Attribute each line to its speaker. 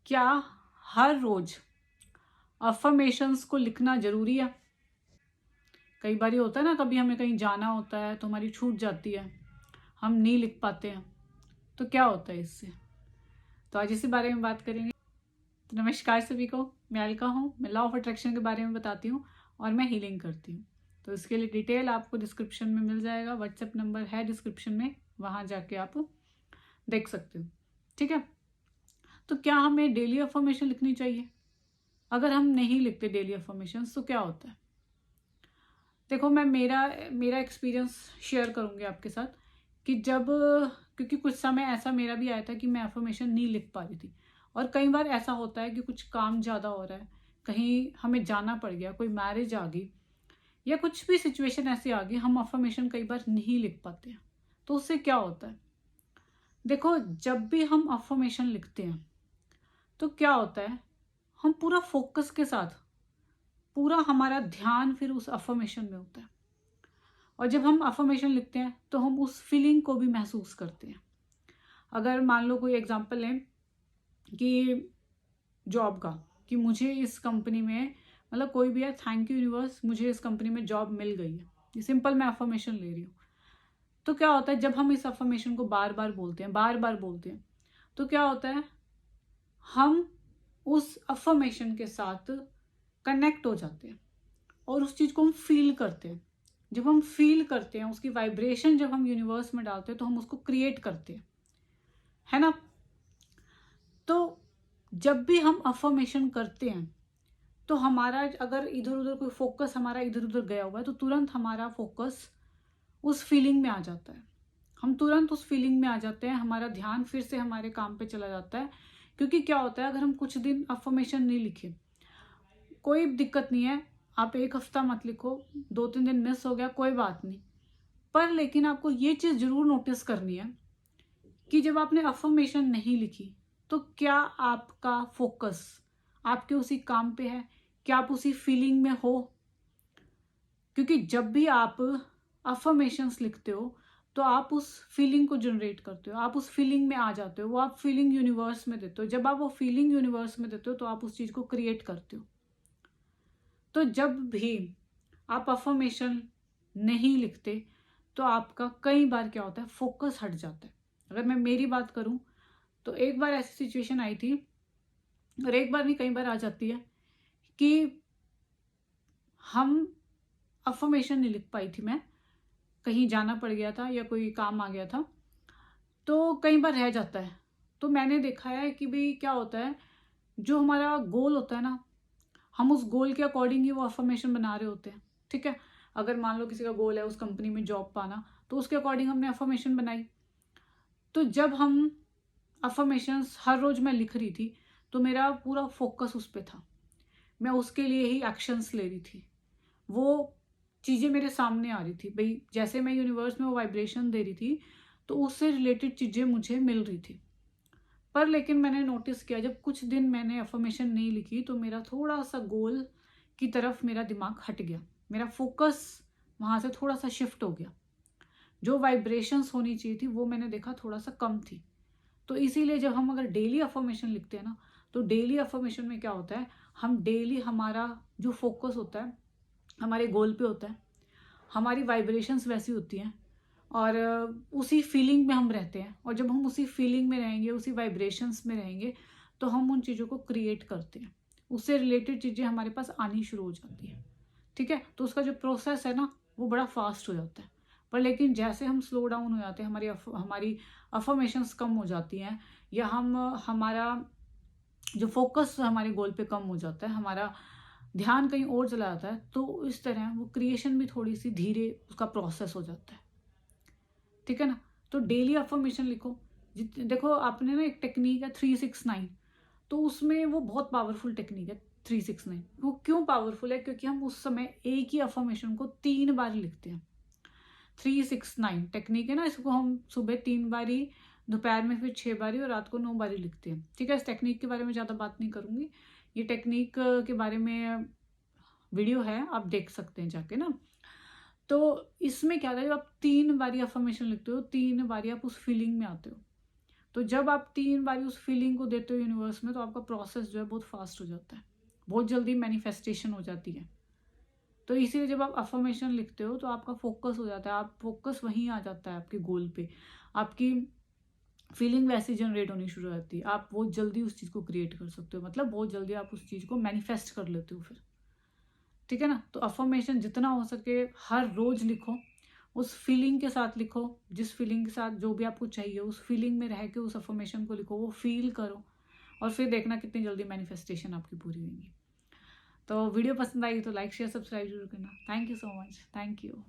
Speaker 1: क्या हर रोज अफर्मेशंस को लिखना जरूरी है? कई बार ये होता है ना, कभी हमें कहीं जाना होता है तो हमारी छूट जाती है, हम नहीं लिख पाते हैं। तो क्या होता है इससे? तो आज इसी बारे में बात करेंगे। तो नमस्कार सभी को, मैं अलका हूँ। मैं लॉ ऑफ अट्रैक्शन के बारे में बताती हूँ और मैं हीलिंग करती हूँ। तो इसके लिए डिटेल आपको डिस्क्रिप्शन में मिल जाएगा। व्हाट्सएप नंबर है डिस्क्रिप्शन में, वहाँ जाके आप देख सकते हो। ठीक है। तो क्या हमें डेली अफर्मेशन लिखनी चाहिए? अगर हम नहीं लिखते डेली अफर्मेशन तो क्या होता है? देखो, मैं मेरा एक्सपीरियंस शेयर करूंगी आपके साथ कि जब, क्योंकि कुछ समय ऐसा मेरा भी आया था कि मैं अफर्मेशन नहीं लिख पा रही थी। और कई बार ऐसा होता है कि कुछ काम ज़्यादा हो रहा है, कहीं हमें जाना पड़ गया, कोई मैरिज आ गई या कुछ भी सिचुएशन ऐसी आ गई, हम अफर्मेशन कई बार नहीं लिख पाते हैं। तो उससे क्या होता है? देखो, जब भी हम अफर्मेशन लिखते हैं तो क्या होता है, हम पूरा फोकस के साथ, पूरा हमारा ध्यान फिर उस अफर्मेशन में होता है। और जब हम अफर्मेशन लिखते हैं तो हम उस फीलिंग को भी महसूस करते हैं। अगर मान लो कोई एग्जांपल लें कि जॉब का, कि मुझे इस कंपनी में, मतलब कोई भी है, थैंक यू यूनिवर्स, मुझे इस कंपनी में जॉब मिल गई है। ये सिंपल मैं अफर्मेशन ले रही हूँ। तो क्या होता है, जब हम इस अफर्मेशन को बार बार बोलते हैं, बार बार बोलते हैं, तो क्या होता है, हम उस अफर्मेशन के साथ कनेक्ट हो जाते हैं और उस चीज़ को हम फील करते हैं। जब हम फील करते हैं, उसकी वाइब्रेशन जब हम यूनिवर्स में डालते हैं तो हम उसको क्रिएट करते हैं, है ना। तो जब भी हम अफर्मेशन करते हैं तो हमारा, अगर इधर उधर कोई फोकस हमारा इधर उधर गया हुआ है तो तुरंत हमारा फोकस उस फीलिंग में आ जाता है। हम तुरंत उस फीलिंग में आ जाते हैं, हमारा ध्यान फिर से हमारे काम पे चला जाता है। क्योंकि क्या होता है, अगर हम कुछ दिन अफर्मेशन नहीं लिखे, कोई दिक्कत नहीं है, आप एक हफ्ता मत लिखो, 2-3 दिन मिस हो गया, कोई बात नहीं। पर लेकिन आपको ये चीज़ जरूर नोटिस करनी है कि जब आपने अफर्मेशन नहीं लिखी तो क्या आपका फोकस आपके उसी काम पे है, क्या आप उसी फीलिंग में हो? क्योंकि जब भी आप अफर्मेशंस लिखते हो तो आप उस फीलिंग को जनरेट करते हो, आप उस फीलिंग में आ जाते हो, वो आप फीलिंग यूनिवर्स में देते हो। जब आप वो फीलिंग यूनिवर्स में देते हो तो आप उस चीज़ को क्रिएट करते हो। तो जब भी आप अफर्मेशन नहीं लिखते तो आपका कई बार क्या होता है, फोकस हट जाता है। अगर मैं मेरी बात करूं तो एक बार ऐसी सिचुएशन आई थी, और एक बार नहीं कई बार आ जाती है, कि हम अफर्मेशन नहीं लिख पाई थी मैं, कहीं जाना पड़ गया था या कोई काम आ गया था, तो कई बार रह जाता है। तो मैंने देखा है कि भाई क्या होता है, जो हमारा गोल होता है ना, हम उस गोल के अकॉर्डिंग ही वो अफर्मेशन बना रहे होते हैं। ठीक है। अगर मान लो किसी का गोल है उस कंपनी में जॉब पाना, तो उसके अकॉर्डिंग हमने अफर्मेशन बनाई। तो जब हम अफर्मेशंस हर रोज मैं लिख रही थी तो मेरा पूरा फोकस उस पे था, मैं उसके लिए ही एक्शंस ले रही थी। वो चीज़ें मेरे सामने आ रही थी भाई, जैसे मैं यूनिवर्स में वो वाइब्रेशन दे रही थी तो उससे रिलेटेड चीज़ें मुझे मिल रही थी। पर लेकिन मैंने नोटिस किया, जब कुछ दिन मैंने अफर्मेशन नहीं लिखी तो मेरा थोड़ा सा गोल की तरफ मेरा दिमाग हट गया, मेरा फोकस वहाँ से थोड़ा सा शिफ्ट हो गया। जो वाइब्रेशंस होनी चाहिए थी वो मैंने देखा थोड़ा सा कम थी। तो इसीलिए जब हम अगर डेली अफर्मेशन लिखते हैं ना, तो डेली अफर्मेशन में क्या होता है, हम डेली, हमारा जो फोकस होता है हमारे गोल पे होता है, हमारी वाइब्रेशंस वैसी होती हैं, और उसी फीलिंग में हम रहते हैं। और जब हम उसी फीलिंग में रहेंगे, उसी वाइब्रेशंस में रहेंगे, तो हम उन चीज़ों को क्रिएट करते हैं, उससे रिलेटेड चीज़ें हमारे पास आनी शुरू हो जाती हैं। ठीक है। तो उसका जो प्रोसेस है ना, वो बड़ा फास्ट हो जाता है। पर लेकिन जैसे हम स्लो डाउन हो जाते हैं, हमारी अफर्मेशंस कम हो जाती हैं, या हमारा जो फोकस हमारे गोल पे कम हो जाता है, हमारा ध्यान कहीं और चला जाता है, तो इस तरह वो क्रिएशन भी थोड़ी सी धीरे उसका प्रोसेस हो जाता है। ठीक है ना। तो डेली अफर्मेशन लिखो। देखो, आपने ना एक टेक्निक है 369, तो उसमें वो बहुत पावरफुल टेक्निक है 369। वो क्यों पावरफुल है? क्योंकि हम उस समय एक ही अफर्मेशन को 3 बार लिखते हैं। 369 टेक्निक है ना, इसको हम सुबह 3 बारी, दोपहर में फिर 6 बारी और रात को 9 बारी लिखते हैं। ठीक है। इस टेक्निक के बारे में ज़्यादा बात नहीं करूंगी, ये टेक्निक के बारे में वीडियो है, आप देख सकते हैं जाके ना। तो इसमें क्या था, जब आप 3 बारी अफर्मेशन लिखते हो, 3 बारी आप उस फीलिंग में आते हो। तो जब आप 3 बारी उस फीलिंग को देते हो यूनिवर्स में, तो आपका प्रोसेस जो है बहुत फास्ट हो जाता है, बहुत जल्दी मैनिफेस्टेशन हो जाती है। तो इसीलिए जब आप अफर्मेशन लिखते हो तो आपका फोकस हो जाता है, आप फोकस वहीं आ जाता है आपके गोल पे, आपकी फीलिंग वैसे जनरेट होनी शुरू हो जाती है, आप बहुत जल्दी उस चीज़ को क्रिएट कर सकते हो, मतलब बहुत जल्दी आप उस चीज़ को मैनिफेस्ट कर लेते हो फिर। ठीक है ना? तो अफर्मेशन जितना हो सके हर रोज लिखो, उस फीलिंग के साथ लिखो, जिस फीलिंग के साथ जो भी आपको चाहिए उस फीलिंग में रह के उस अफर्मेशन को लिखो, वो फील करो, और फिर देखना कितनी जल्दी मैनिफेस्टेशन आपकी पूरी होगी। तो वीडियो पसंद आई तो लाइक शेयर सब्सक्राइब जरूर करना। Thank you so much. Thank you.